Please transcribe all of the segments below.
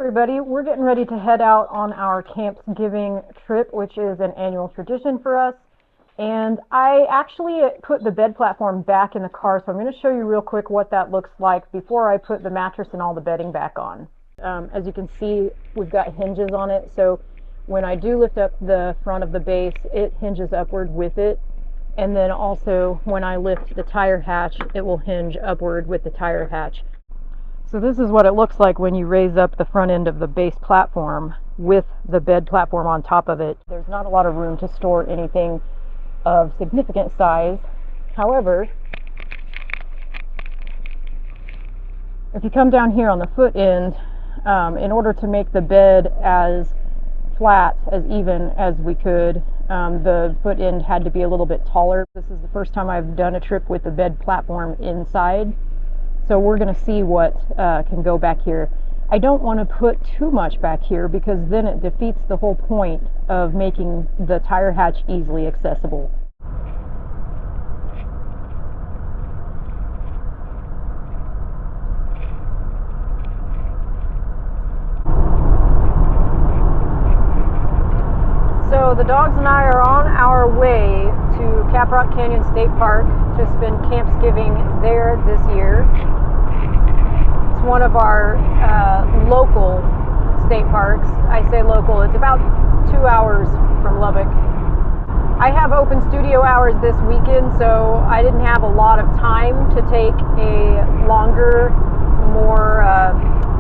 everybody, we're getting ready to head out on our Campsgiving trip, which is an annual tradition for us. And I actually put the bed platform back in the car, so I'm going to show you real quick what that looks like before I put the mattress and all the bedding back on. As you can see, we've got hinges on it, so when I do lift up the front of the base, it hinges upward with it. And then also when I lift the tire hatch, it will hinge upward with the tire hatch. So this is what it looks like when you raise up the front end of the base platform with the bed platform on top of it. There's not a lot of room to store anything of significant size. However, if you come down here on the foot end, in order to make the bed as flat, as even as we could, the foot end had to be a little bit taller. This is the first time I've done a trip with the bed platform inside. So we're going to see what can go back here. I don't want to put too much back here because then it defeats the whole point of making the tire hatch easily accessible. So the dogs and I are on our way to Caprock Canyons State Park to spend Campsgiving there this year. It's one of our local state parks. I say local, it's about 2 hours from Lubbock. I have open studio hours this weekend, so I didn't have a lot of time to take a longer, more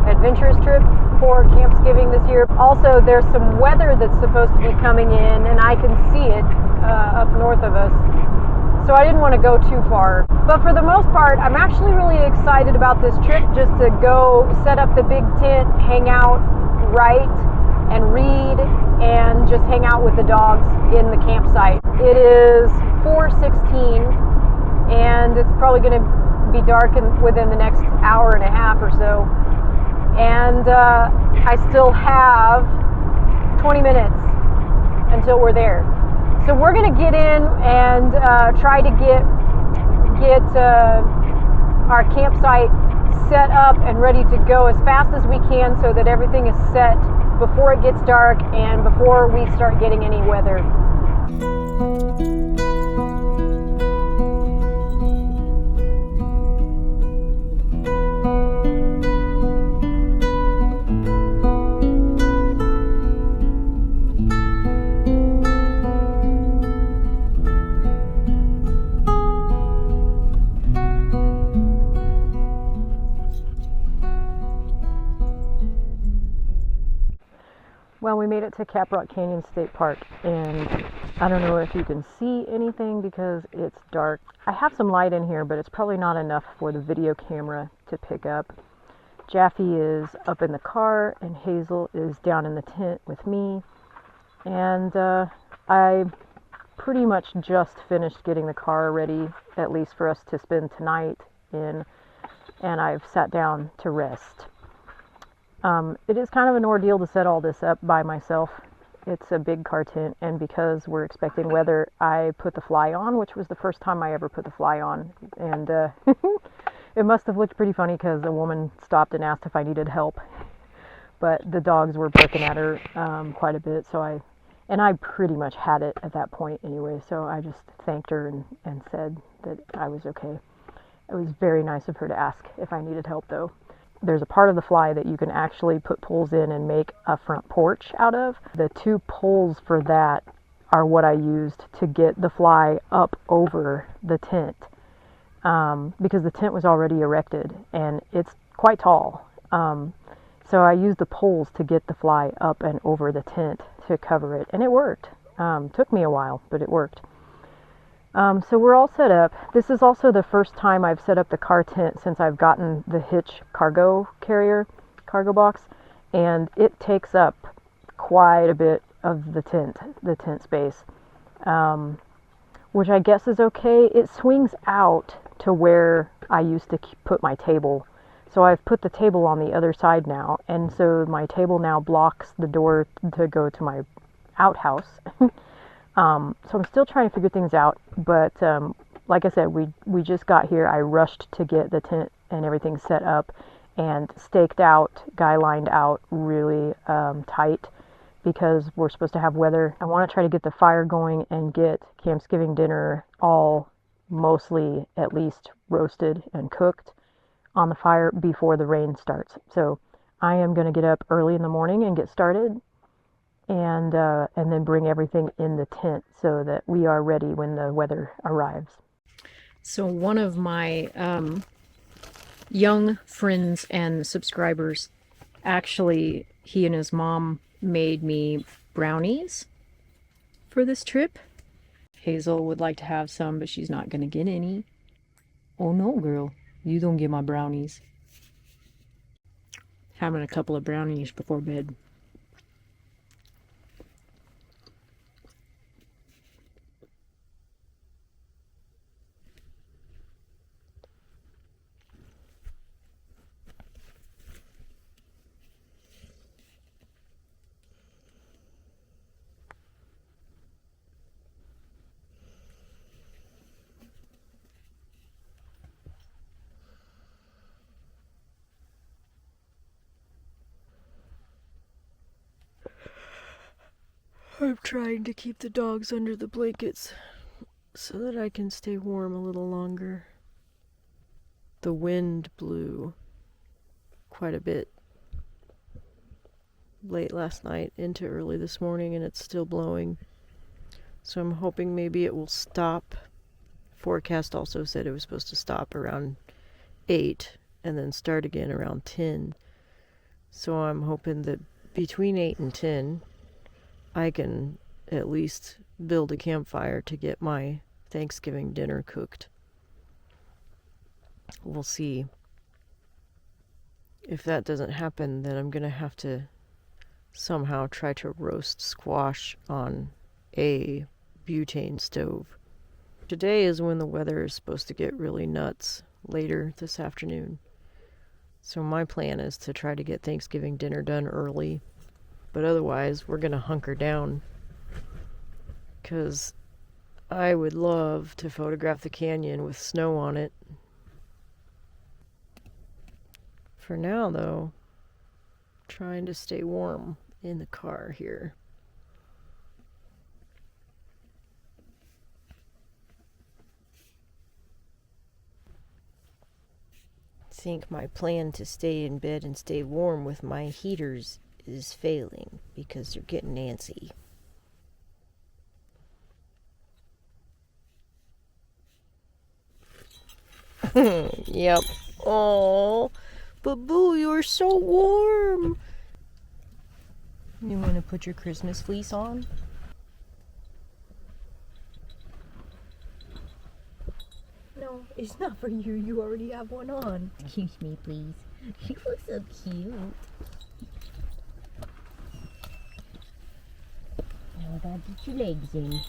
adventurous trip for Campsgiving this year. Also, there's some weather that's supposed to be coming in, and I can see it up north of us. So I didn't want to go too far. But for the most part, I'm actually really excited about this trip, just to go set up the big tent, hang out, write, and read, and just hang out with the dogs in the campsite. It is 4:16, and it's probably going to be dark within the next hour and a half or so. And I still have 20 minutes until we're there. So we're going to get in and try to get our campsite set up and ready to go as fast as we can so that everything is set before it gets dark and before we start getting any weather. Well, we made it to Caprock Canyons State Park, and I don't know if you can see anything because it's dark. I have some light in here, but it's probably not enough for the video camera to pick up. Jaffe is up in the car, and Hazel is down in the tent with me. And I pretty much just finished getting the car ready, at least for us to spend tonight in, and I've sat down to rest. It is kind of an ordeal to set all this up by myself. It's a big car tent, and because we're expecting weather, I put the fly on, which was the first time I ever put the fly on. And it must have looked pretty funny because a woman stopped and asked if I needed help. But the dogs were barking at her quite a bit, so I pretty much had it at that point anyway, so I just thanked her and said that I was okay. It was very nice of her to ask if I needed help, though. There's a part of the fly that you can actually put poles in and make a front porch out of. The 2 poles for that are what I used to get the fly up over the tent, because the tent was already erected and it's quite tall. So I used the poles to get the fly up and over the tent to cover it, and it worked. Took me a while, but it worked. So we're all set up. This is also the first time I've set up the car tent since I've gotten the Hitch cargo box, and it takes up quite a bit of the tent space, which I guess is okay. It swings out to where I used to put my table. So I've put the table on the other side now, and so my table now blocks the door to go to my outhouse. So I'm still trying to figure things out, but like I said, we just got here. I rushed to get the tent and everything set up, and staked out, guy lined out really tight, because we're supposed to have weather. I want to try to get the fire going and get Campsgiving dinner all mostly at least roasted and cooked on the fire before the rain starts. So I am going to get up early in the morning and get started, and then bring everything in the tent so that we are ready when the weather arrives. So one of my young friends and subscribers, actually, he and his mom made me brownies for this trip. Hazel would like to have some, but she's not going to get any. Oh no, girl, you don't get my brownies. Having a couple of brownies before bed. I'm trying to keep the dogs under the blankets so that I can stay warm a little longer. The wind blew quite a bit late last night into early this morning, and it's still blowing. So I'm hoping maybe it will stop. Forecast also said it was supposed to stop around 8 and then start again around 10. So I'm hoping that between 8 and 10 I can at least build a campfire to get my Thanksgiving dinner cooked. We'll see. If that doesn't happen, then I'm going to have to somehow try to roast squash on a butane stove. Today is when the weather is supposed to get really nuts, later this afternoon. So my plan is to try to get Thanksgiving dinner done early. But otherwise, we're going to hunker down, because I would love to photograph the canyon with snow on it. For now, though, trying to stay warm in the car here. I think my plan to stay in bed and stay warm with my heaters is failing because they're getting antsy. Yep. Oh, but Boo, you're so warm. You want to put your Christmas fleece on? No, it's not for you. You already have one on. Excuse me, please. You look so cute. Now I gotta get your legs in.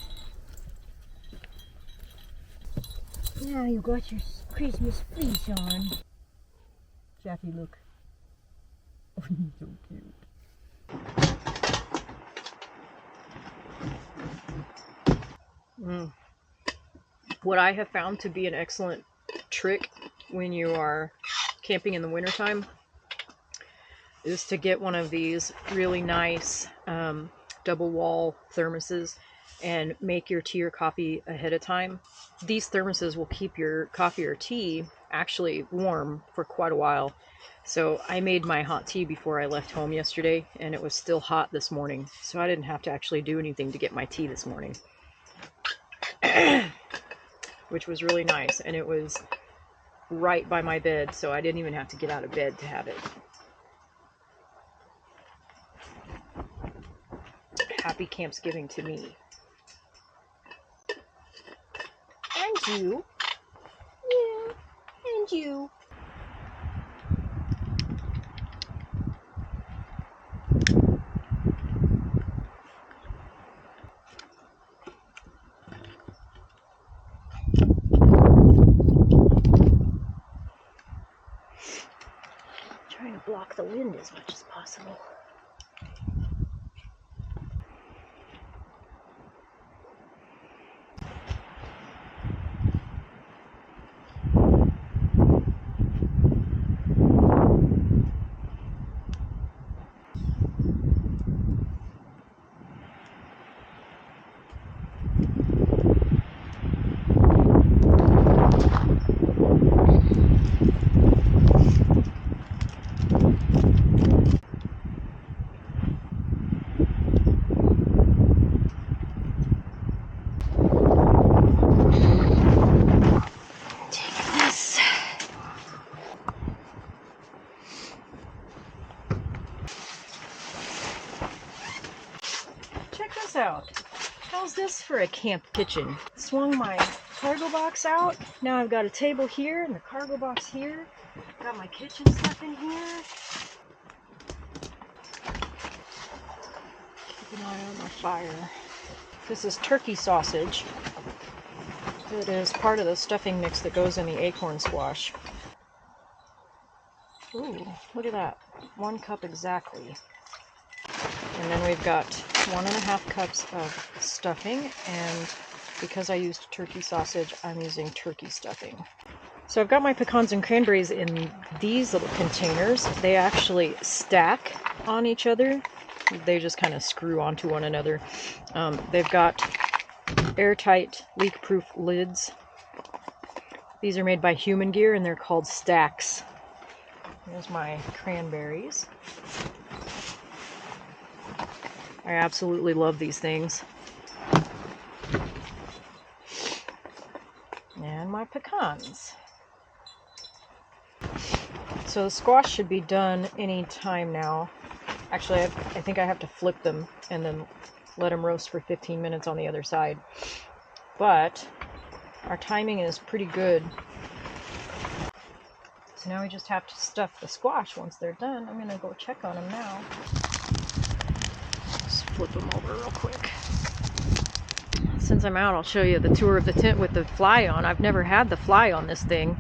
Now you got your Christmas fleece on. Jackie, look. Oh, he's so cute. What I have found to be an excellent trick when you are camping in the wintertime is to get one of these really nice double wall thermoses and make your tea or coffee ahead of time. These thermoses will keep your coffee or tea actually warm for quite a while. So I made my hot tea before I left home yesterday, and it was still hot this morning, so I didn't have to actually do anything to get my tea this morning. Which was really nice, and it was right by my bed, so I didn't even have to get out of bed to have it. Happy Campsgiving to me. And you. Yeah, and you. Trying to block the wind as much as possible. this out? How's this for a camp kitchen? Swung my cargo box out. Now I've got a table here and the cargo box here. Got my kitchen stuff in here. Keep an eye on my fire. This is turkey sausage. It is part of the stuffing mix that goes in the acorn squash. Ooh, look at that. 1 cup exactly. And then we've got 1.5 cups of stuffing, and because I used turkey sausage, I'm using turkey stuffing. So I've got my pecans and cranberries in these little containers. They actually stack on each other. They just kind of screw onto one another. They've got airtight, leak-proof lids. These are made by Human Gear, and they're called Stacks. Here's my cranberries. I absolutely love these things. And my pecans. So the squash should be done any time now. Actually, I think I have to flip them and then let them roast for 15 minutes on the other side. But our timing is pretty good. So now we just have to stuff the squash once they're done. I'm going to go check on them now. Just flip them over real quick. Since I'm out, I'll show you the tour of the tent with the fly on. I've never had the fly on this thing.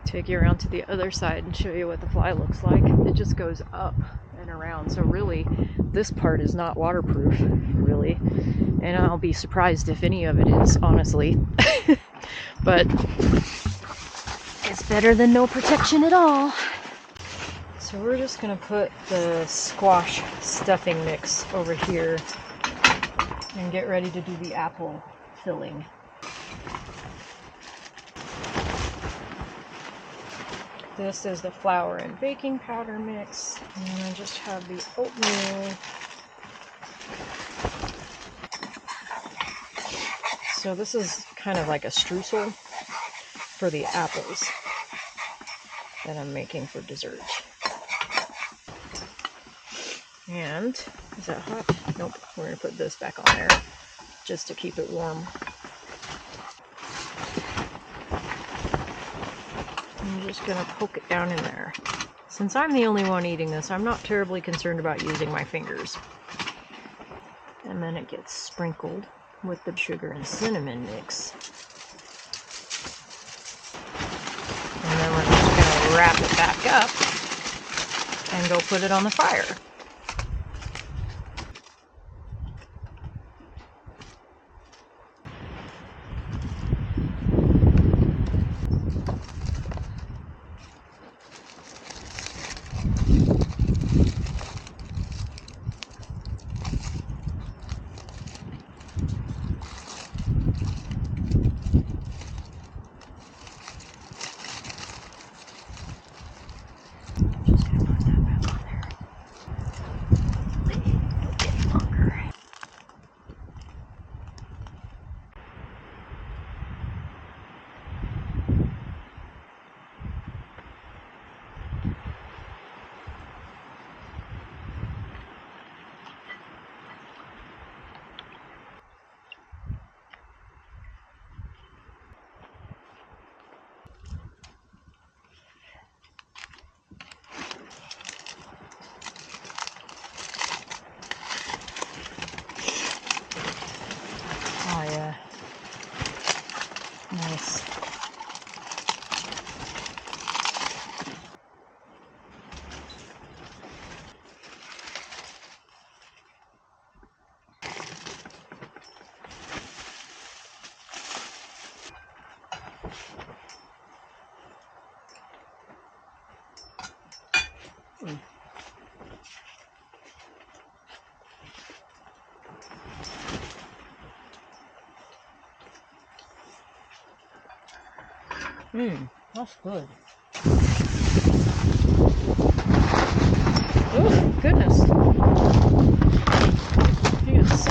Take you around to the other side and show you what the fly looks like. It just goes up and around. So really, this part is not waterproof, really. And I'll be surprised if any of it is, honestly. But it's better than no protection at all. So we're just going to put the squash stuffing mix over here and get ready to do the apple filling. This is the flour and baking powder mix. And I just have the oatmeal. So this is kind of like a streusel for the apples that I'm making for dessert. And, is that hot? Nope, we're going to put this back on there just to keep it warm. I'm just going to poke it down in there. Since I'm the only one eating this, I'm not terribly concerned about using my fingers. And then it gets sprinkled with the sugar and cinnamon mix. And then we're just going to wrap it back up and go put it on the fire. Oh yeah, nice. That's good. Oh, goodness. Yes.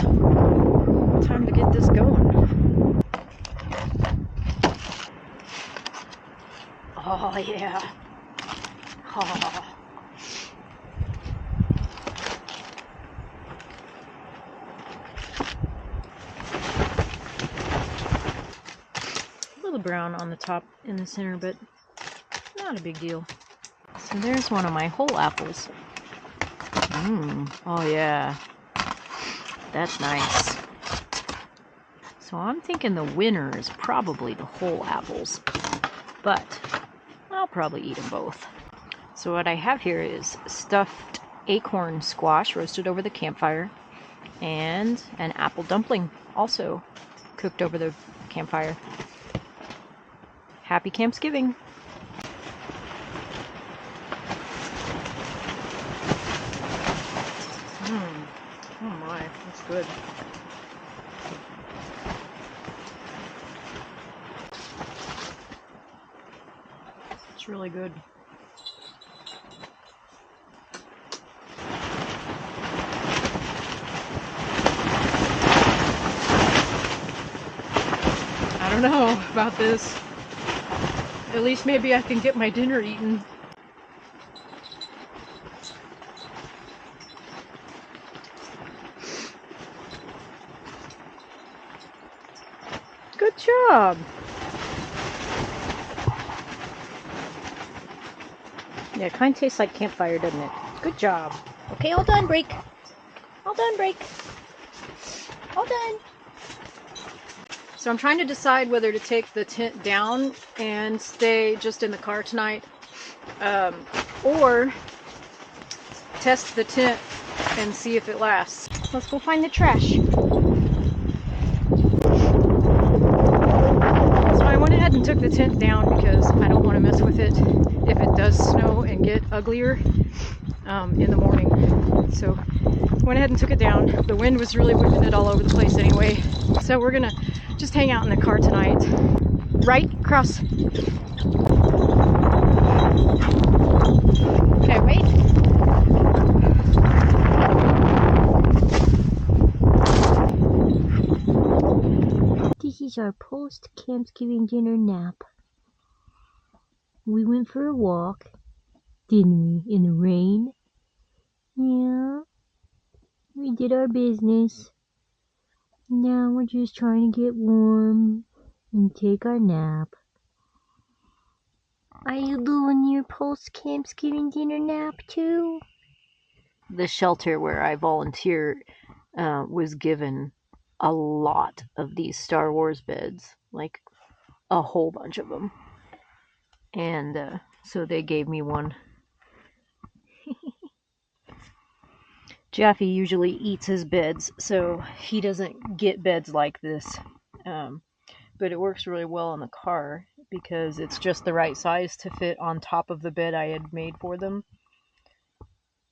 Time to get this going. Oh, yeah. Oh. A little brown on the top in the center, but not a big deal. So there's one of my whole apples. Oh yeah, that's nice. So I'm thinking the winner is probably the whole apples, but I'll probably eat them both. So what I have here is stuffed acorn squash roasted over the campfire, and an apple dumpling also cooked over the campfire. Happy Campsgiving! Oh my, that's good. It's really good. I don't know about this. At least maybe I can get my dinner eaten. Good job! Yeah, it kind of tastes like campfire, doesn't it? Good job. Okay, all done, break. All done, break. All done. So I'm trying to decide whether to take the tent down and stay just in the car tonight, or test the tent and see if it lasts. Let's go find the trash. So I went ahead and took the tent down because I don't want to mess with it if it does snow and get uglier in the morning. So went ahead and took it down. The wind was really whipping it all over the place anyway. So we're gonna just hang out in the car tonight. Right, cross. Okay, wait. This is our post-Campsgiving dinner nap. We went for a walk, didn't we, in the rain? Yeah, we did our business. Now we're just trying to get warm and take our nap. Are you doing your post-Campsgiving dinner nap too? The shelter where I volunteer was given a lot of these Star Wars beds, like a whole bunch of them. And so they gave me one. Jaffe usually eats his beds, so he doesn't get beds like this. But it works really well in the car because it's just the right size to fit on top of the bed I had made for them.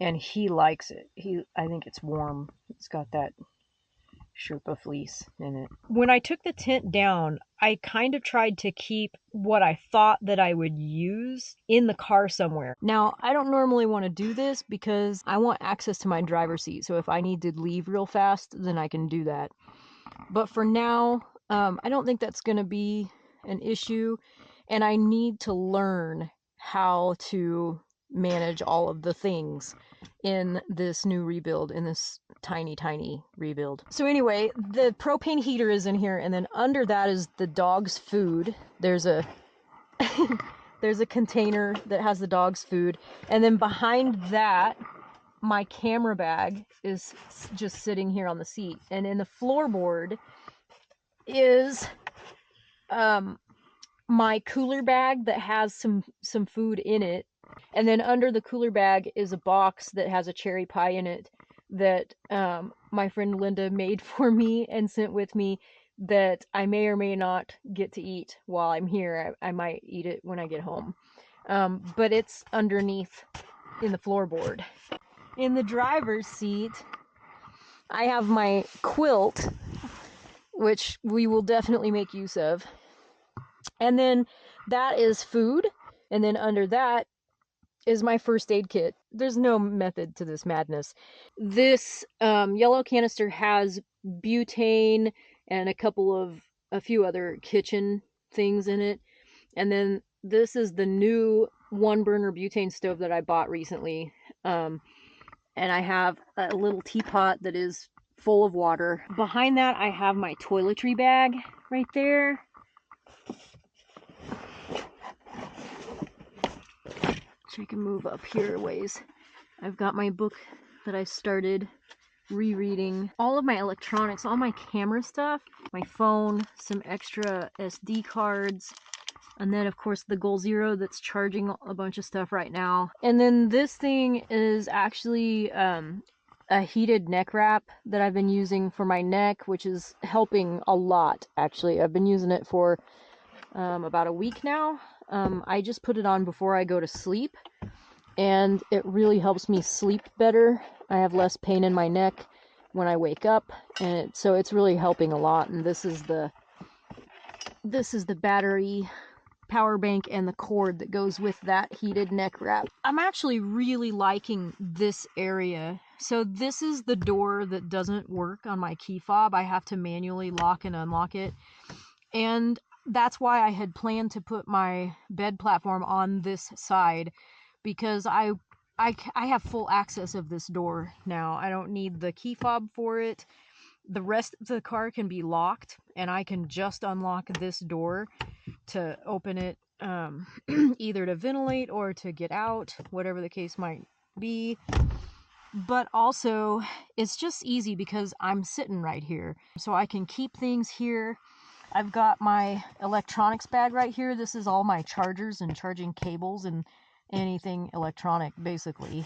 And he likes it. I think it's warm. It's got that Sherpa fleece in it. When I took the tent down, I kind of tried to keep what I thought that I would use in the car somewhere. Now, I don't normally want to do this because I want access to my driver's seat. So if I need to leave real fast, then I can do that. But for now, I don't think that's going to be an issue. And I need to learn how to manage all of the things in this new rebuild, in this tiny rebuild. So anyway, the propane heater is in here, and then under that is the dog's food. There's a there's a container that has the dog's food, and then behind that, my camera bag is just sitting here on the seat, and in the floorboard is my cooler bag that has some food in it. And then under the cooler bag is a box that has a cherry pie in it that my friend Linda made for me and sent with me that I may or may not get to eat while I'm here. I might eat it when I get home. But it's underneath in the floorboard. In the driver's seat, I have my quilt, which we will definitely make use of. And then that is food. And then under that is my first aid kit. There's no method to this madness. This yellow canister has butane and a few other kitchen things in it. And then This is the new 1-burner butane stove that I bought recently. And I have a little teapot that is full of water. Behind that, I have my toiletry bag right there. So I can move up here a ways. I've got my book that I started rereading. All of my electronics, all my camera stuff, my phone, some extra SD cards, and then of course the Goal Zero that's charging a bunch of stuff right now. And then this thing is actually a heated neck wrap that I've been using for my neck, which is helping a lot actually. I've been using it for about a week now. I just put it on before I go to sleep, and it really helps me sleep better. I have less pain in my neck when I wake up, and so it's really helping a lot. And this is the battery power bank and the cord that goes with that heated neck wrap. I'm actually really liking this area. So this is the door that doesn't work on my key fob. I have to manually lock and unlock it. And that's why I had planned to put my bed platform on this side, because I have full access of this door now. I don't need the key fob for it. The rest of the car can be locked, and I can just unlock this door to open it, either to ventilate or to get out, whatever the case might be. But also, it's just easy because I'm sitting right here, so I can keep things here. I've got my electronics bag right here. This is all my chargers and charging cables and anything electronic, basically.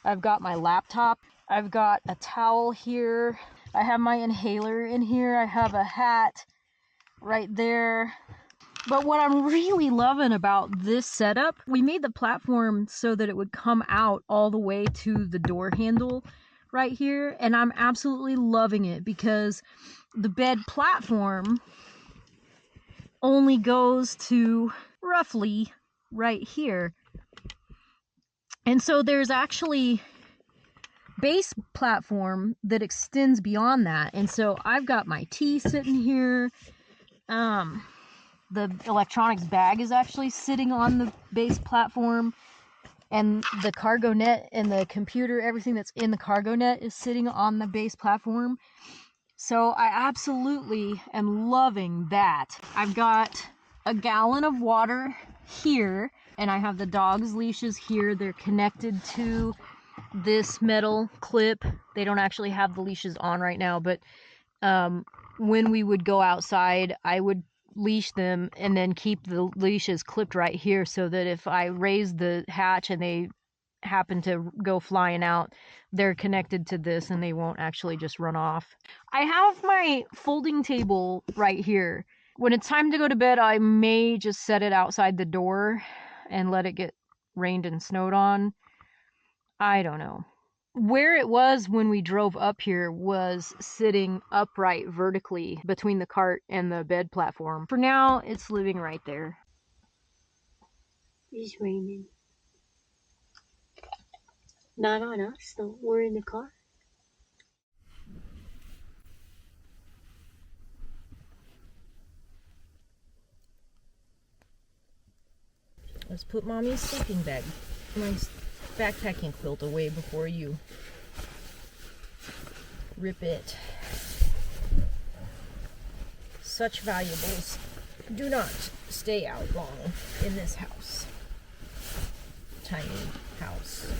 I've got my laptop. I've got a towel here. I have my inhaler in here. I have a hat right there. But what I'm really loving about this setup, we made the platform so that it would come out all the way to the door handle right here. And I'm absolutely loving it because the bed platform only goes to roughly right here. And so there's actually base platform that extends beyond that. And so I've got my tea sitting here. The electronics bag is actually sitting on the base platform, and the cargo net and the computer, everything that's in the cargo net is sitting on the base platform. So I absolutely am loving that. I've got a gallon of water here, and I have the dog's leashes here. They're connected to this metal clip. They don't actually have the leashes on right now, but when we would go outside, I would leash them and then keep the leashes clipped right here, so that if I raise the hatch and they happen to go flying out, they're connected to this and they won't actually just run off. I have my folding table right here. When it's time to go to bed, I may just set it outside the door and let it get rained and snowed on. I don't know. Where it was when we drove up here was sitting upright vertically between the cart and the bed platform. For now, it's living right there. It's raining. Not on us, though. We're in the car. Let's put Mommy's sleeping bag, my backpacking quilt, away before you rip it. Such valuables do not stay out long in this house. Tiny house.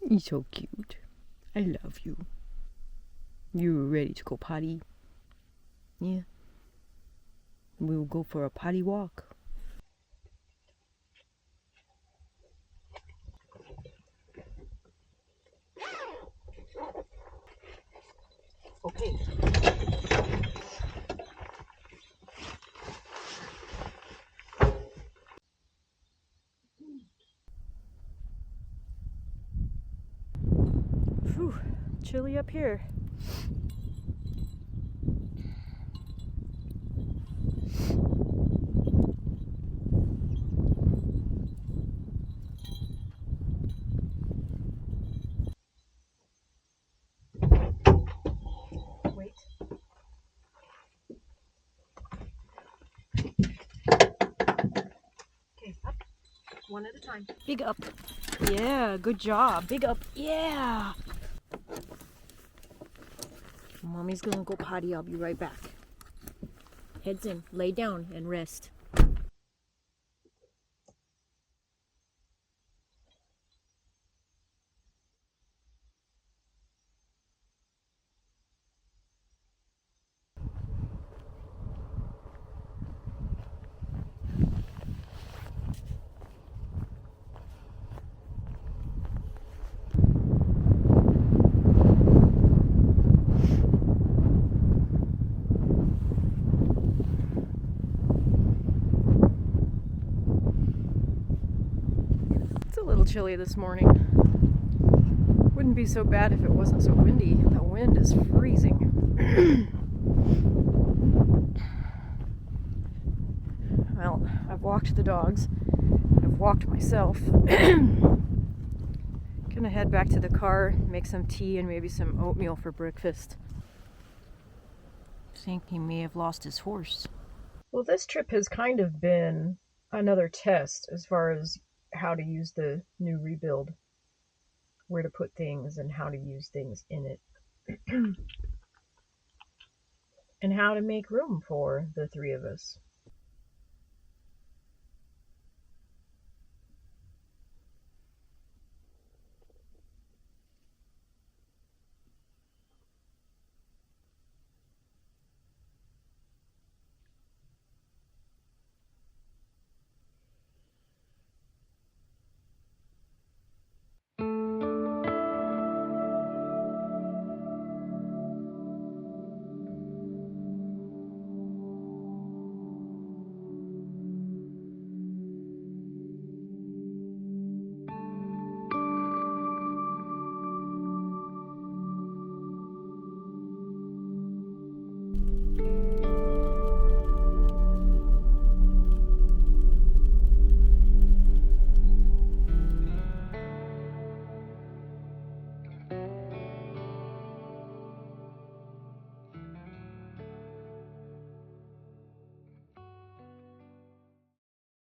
You're so cute. I love you. You ready to go potty? Yeah. We will go for a potty walk. Okay. Whew, chilly up here. Wait. one at a time. Big up. Yeah, good job. Big up. Yeah. Mommy's gonna go potty. I'll be right back. Heads in. Lay down and rest. It's a little chilly this morning. Wouldn't be so bad if it wasn't so windy. The wind is freezing. Well, I've walked the dogs. I've walked myself. Gonna head back to the car, make some tea and maybe some oatmeal for breakfast. Think he may have lost his horse. Well, this trip has kind of been another test as far as how to use the new rebuild, where to put things and how to use things in it, and how to make room for the three of us.